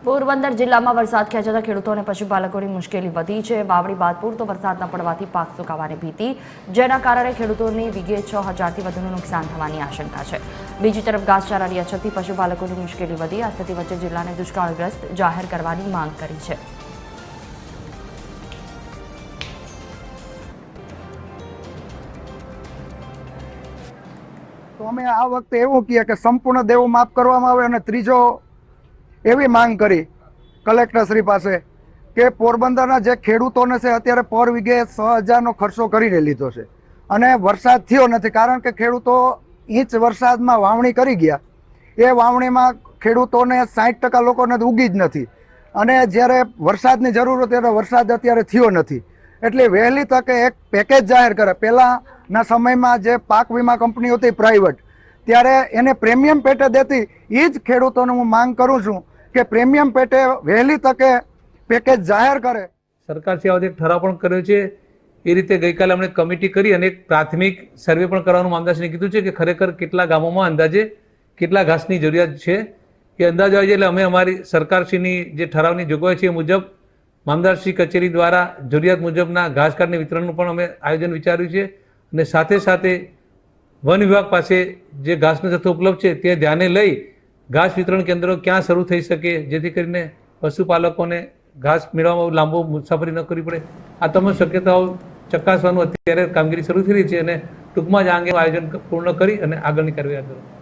પોરબંદર જિલ્લામાં વરસાદ ખેંચાતા ખેડૂતો અને પશુપાલકોની મુશ્કેલી વધી છે। વાવણી બાદ પૂરતો વરસાદ ન પડવાથી પાક સુકાવાની ભીતિ, જેના કારણે ખેડૂતોને વીઘે 6,000થી વધુનું નુકસાન થવાની આશંકા છે। બીજી તરફ ઘાસચારાની અછતથી પશુપાલકોની મુશ્કેલી વધી આ સ્થિતિ વચ્ચે જિલ્લાને દુષ્કાળગ્રસ્ત જાહેર કરવાની માંગ કરી છે। તો અમે આ વખતે એવું કહીએ કે સંપૂર્ણ દેવું માફ કરવામાં આવે અને ત્રીજો એવી માંગ કરી કલેક્ટરશ્રી પાસે કે પોરબંદરના જે ખેડૂતોને છે અત્યારે પર વીઘે 6,000નો ખર્ચો કરીને લીધો છે અને વરસાદ થયો નથી, કારણ કે ખેડૂતો ઇંચ વરસાદમાં વાવણી કરી ગયા। એ વાવણીમાં ખેડૂતોને 60% લોકોને ઉગી જ નથી અને જ્યારે વરસાદની જરૂર હતી ત્યારે વરસાદ અત્યારે થયો નથી। એટલે વહેલી તકે એક પેકેજ જાહેર કરે। પહેલાંના સમયમાં જે પાક વીમા કંપની હતી પ્રાઇવેટ, ત્યારે એને પ્રીમિયમ પેટે દેતી, એ જ ખેડૂતોને હું માંગ કરું છું કે પ્રીમિયમ પેટે વહેલી તકે પેકેજ જાહેર કરે। સરકારશ્રી આ વખતે એક ઠરાવ પણ કર્યો છે। એ રીતે ગઈકાલે અમને કમિટી કરી અને એક પ્રાથમિક સર્વે પણ કરવાનું મામદારશ્રીને કીધું છે કે ખરેખર કેટલા ગામોમાં અંદાજે કેટલા ઘાસની જરૂરિયાત છે એ અંદાજ આવે છે। એટલે અમે અમારી સરકારશ્રીની જે ઠરાવની જોગવાઈ છે એ મુજબ મામદારશ્રી કચેરી દ્વારા જરૂરિયાત મુજબના ઘાસ કાર્ડની વિતરણનું પણ અમે આયોજન વિચાર્યું છે અને સાથે સાથે વન વિભાગ પાસે જે ઘાસનો જથ્થો ઉપલબ્ધ છે તે ધ્યાને લઈ ઘાસ વિતરણ કેન્દ્રો ક્યાં શરૂ થઈ શકે, જેથી કરીને પશુપાલકોને ઘાસ મેળવવામાં લાંબો મુસાફરી ન કરવી પડે। આ તમામ શક્યતાઓ ચકાસવાનું અત્યારે કામગીરી શરૂ થઈ રહી છે અને ટૂંકમાં જ આ અંગે આયોજન પૂર્ણ કરી અને આગળની કાર્યવાહી હાથ ધરવામાં આવશે।